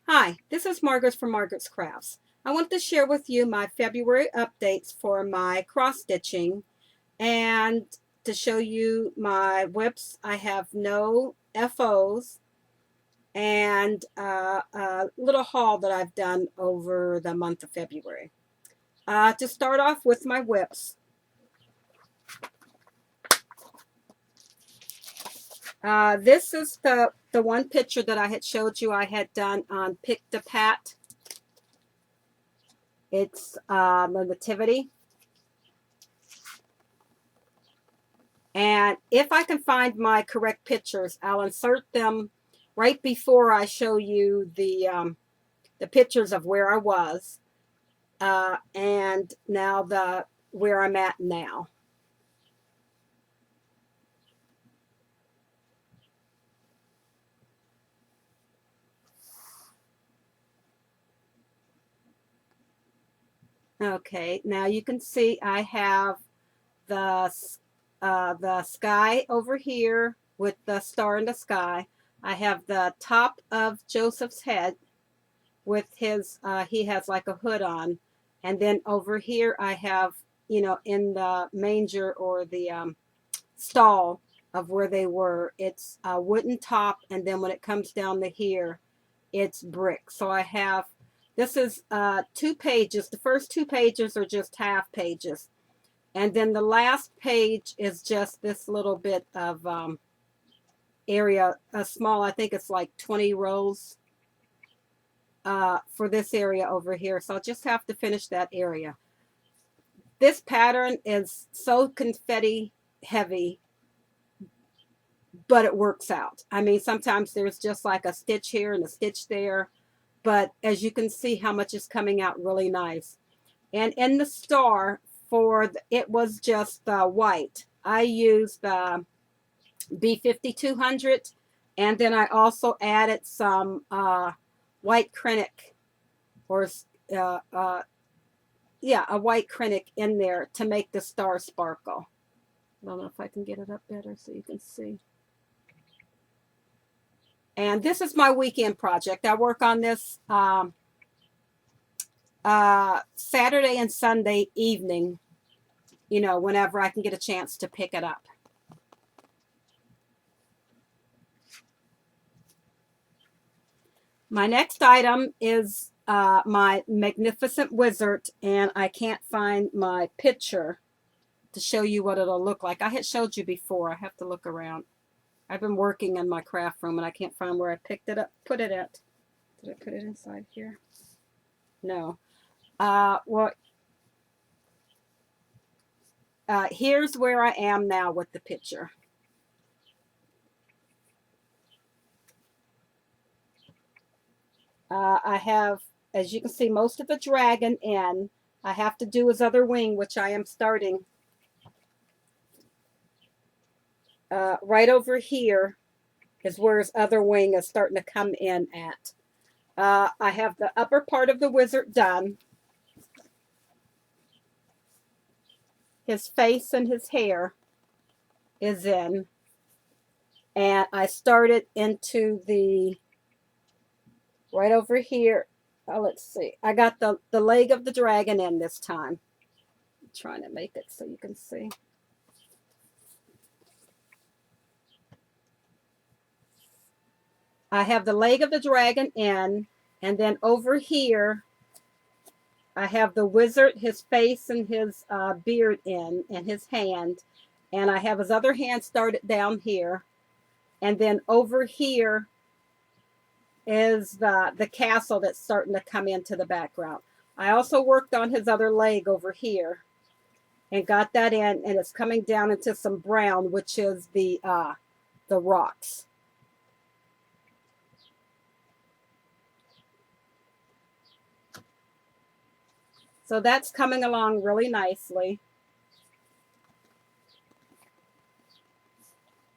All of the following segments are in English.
Hi, this is Margaret from Margaret's Crafts. I want to share with you my February updates for my cross stitching and to show you my whips. I have no FOs and a little haul that I've done over the month of February. To start off with my whips, this is the one picture that I had showed you I had done on Pick the Pat. It's a nativity. And if I can find my correct pictures, I'll insert them right before I show you the pictures of where I was and now the where I'm at now. Okay, now you can see I have the the sky over here with the star in the sky. I have the top of Joseph's head with his he has like a hood on, and then over here I have, in the manger or the stall of where they were, it's a wooden top, and then when it comes down to here it's brick. So I have, this is 2 pages. The first 2 pages are just half pages, and then the last page is just this little bit of area, a small, I think it's like 20 rows for this area over here. So I'll just have to finish that area. This pattern is so confetti heavy, but it works out. I mean, sometimes there's just like a stitch here and a stitch there, but as you can see how much is coming out really nice. And in the star it was just white. I used B5200, and then I also added some white Krennic, or uh, uh, yeah, a white Krennic in there to make the star sparkle. I don't know if I can get it up better so you can see. And this is my weekend project. I work on this Saturday and Sunday evening, whenever I can get a chance to pick it up. My next item is my Magnificent Wizard, and I can't find my picture to show you what it'll look like. I had showed you before. I have to look around. I've been working in my craft room, and I can't find where I picked it up, put it at. Did I put it inside here? No. Well, here's where I am now with the picture. I have, as you can see, most of the dragon in. I have to do his other wing, which I am starting right over here is where his other wing is starting to come in at. I have the upper part of the wizard done. His face and his hair is in. And I started into the, right over here. Let's see. I got the leg of the dragon in this time. I'm trying to make it so you can see. I have the leg of the dragon in, and then over here I have the wizard, his face and his beard in, and his hand. And I have his other hand started down here. And then over here is the castle that's starting to come into the background. I also worked on his other leg over here and got that in, and it's coming down into some brown, which is the rocks. So that's coming along really nicely.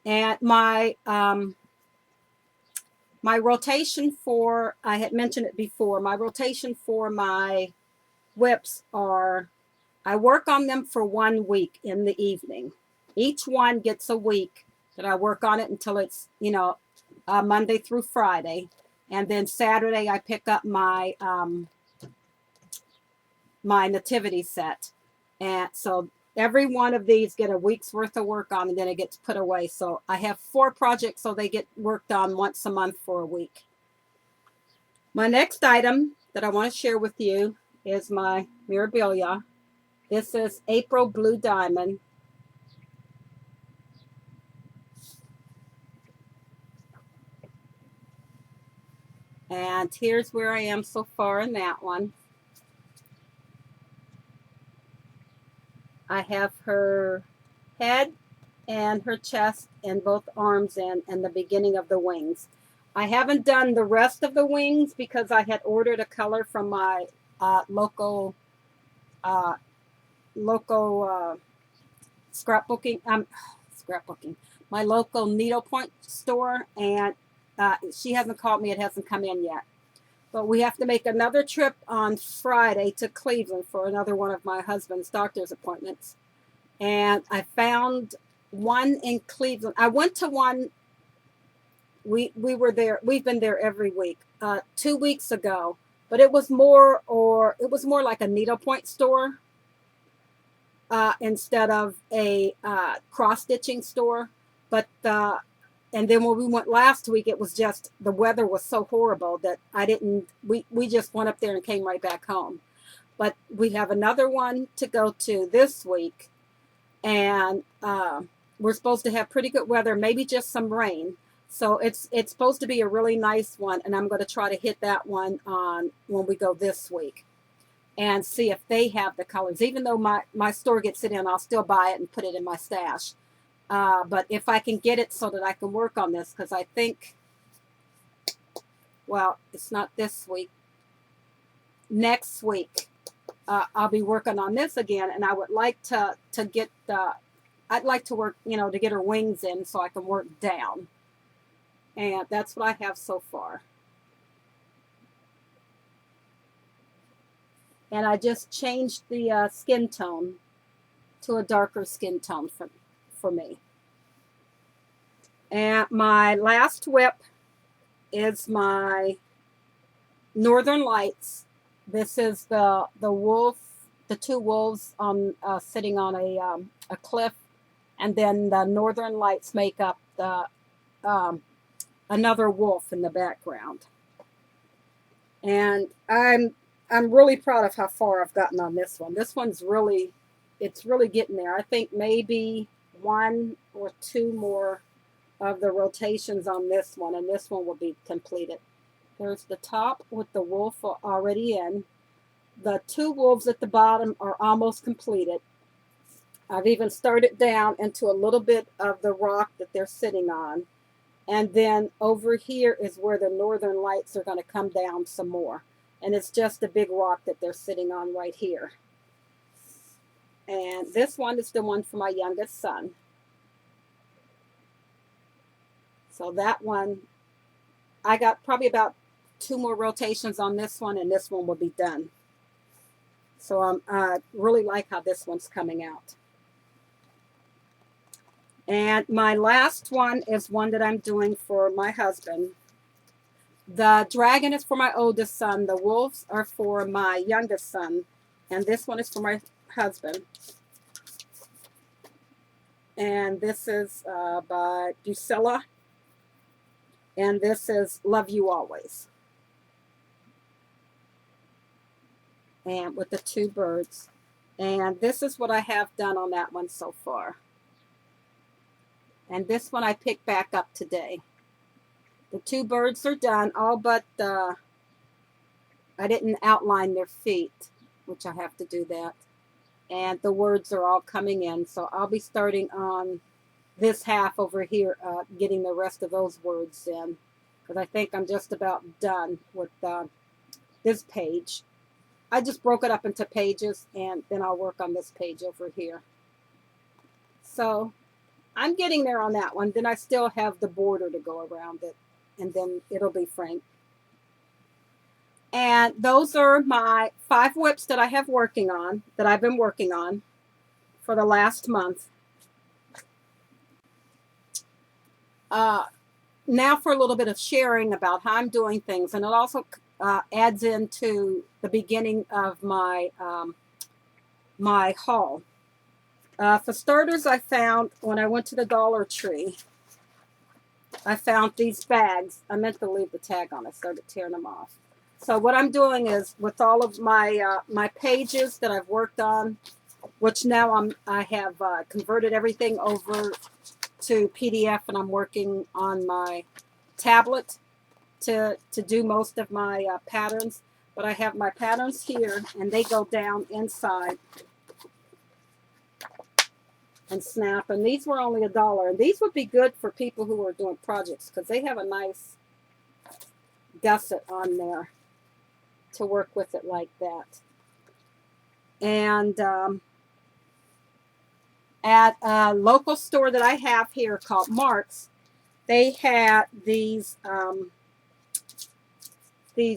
And my rotation for, I had mentioned it before, my rotation for my whips are, I work on them for 1 week in the evening. Each one gets a week that I work on it until it's, Monday through Friday. And then Saturday I pick up my my nativity set. And so every one of these get a week's worth of work on, and then it gets put away. So I have 4 projects, so they get worked on once a month for a week. My next item that I want to share with you is my Mirabilia. This is April Blue Diamond. And here's where I am so far in that one. I have her head and her chest and both arms and the beginning of the wings. I haven't done the rest of the wings because I had ordered a color from my local scrapbooking, my local needlepoint store, and she hasn't called me. It hasn't come in yet. But we have to make another trip on Friday to Cleveland for another one of my husband's doctor's appointments. And I found one in Cleveland. I went to one. We were there. We've been there every week. 2 weeks ago, but it was more like a needlepoint store instead of a cross stitching store. But and then when we went last week, it was just the weather was so horrible that I didn't. We just went up there and came right back home. But we have another one to go to this week, and we're supposed to have pretty good weather, maybe just some rain. So it's supposed to be a really nice one, and I'm going to try to hit that one on when we go this week and see if they have the colors. Even though my store gets it in, I'll still buy it and put it in my stash. But if I can get it so that I can work on this, because I think, well, it's not this week. Next week, I'll be working on this again, and I would like to get I'd like to work, to get her wings in so I can work down. And that's what I have so far. And I just changed the skin tone to a darker skin tone for me. And my last whip is my Northern Lights. This is the wolf, the 2 wolves on sitting on a cliff, and then the Northern Lights make up the another wolf in the background. And I'm really proud of how far I've gotten on this one. This one's really, it's really getting there. I think maybe 1 or 2 more of the rotations on this one, and this one will be completed. There's the top with the wolf already in. The 2 wolves at the bottom are almost completed. I've even started down into a little bit of the rock that they're sitting on. And then over here is where the Northern Lights are going to come down some more. And it's just a big rock that they're sitting on right here. And this one is the one for my youngest son. So that one, I got probably about 2 more rotations on this one, and this one will be done. So I really like how this one's coming out. And my last one is one that I'm doing for my husband. The dragon is for my oldest son. The wolves are for my youngest son. And this one is for my husband. And this is by Bucella. And this is Love You Always. And with the 2 birds. And this is what I have done on that one so far. And this one I picked back up today. The 2 birds are done, all but I didn't outline their feet, which I have to do that. And the words are all coming in, so I'll be starting on this half over here, getting the rest of those words in, because I think I'm just about done with this page. I just broke it up into pages, and then I'll work on this page over here. So I'm getting there on that one. Then I still have the border to go around it, and then it'll be framed. And those are my 5 whips that I have working on, that I've been working on for the last month. now for a little bit of sharing about how I'm doing things, and it also adds into the beginning of my my haul. For starters, I found when I went to the Dollar Tree, I found these bags. I meant to leave the tag on. I started tearing them off. So what I'm doing is with all of my my pages that I've worked on, which now I have converted everything over to PDF, and I'm working on my tablet to do most of my patterns. But I have my patterns here, and they go down inside and snap. And these were only $1. And these would be good for people who are doing projects because they have a nice gusset on there to work with it like that. And at a local store that I have here called Mark's, they had these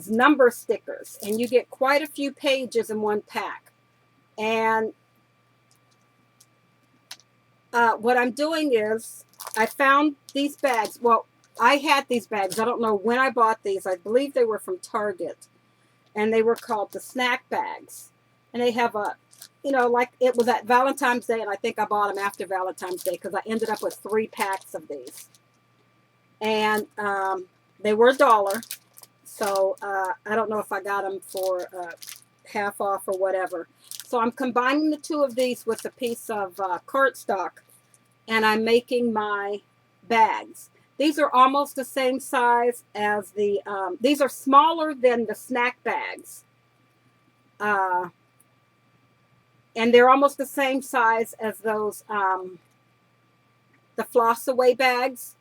number stickers, and you get quite a few pages in one pack. And what I'm doing is I found these bags. Well, I had these bags. I don't know when I bought these. I believe they were from Target, and they were called the snack bags. And they have a, you know, like it was at Valentine's Day, and I think I bought them after Valentine's Day because I ended up with 3 packs of these. And they were $1. So I don't know if I got them for half off or whatever. So I'm combining the two of these with a piece of cardstock, and I'm making my bags. These are almost the same size as the, these are smaller than the snack bags. And they're almost the same size as those, the floss away bags.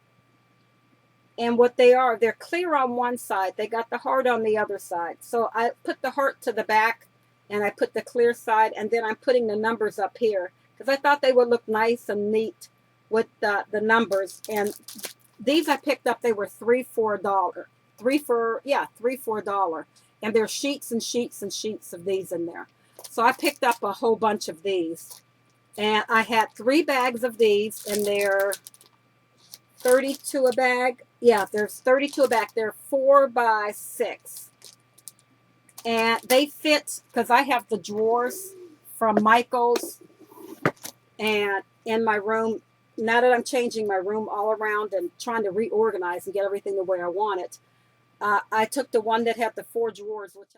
And what they are, they're clear on one side. They got the heart on the other side. So I put the heart to the back, and I put the clear side, and then I'm putting the numbers up here because I thought they would look nice and neat with the numbers. And these I picked up, they were $3 for $1. $3 for $1. And there's sheets and sheets and sheets of these in there. So I picked up a whole bunch of these. And I had 3 bags of these, and they're 32 a bag. Yeah, there's 32 a bag. They're 4 by 6. And they fit because I have the drawers from Michael's and in my room. Now that I'm changing my room all around and trying to reorganize and get everything the way I want it, I took the one that had the 4 drawers, which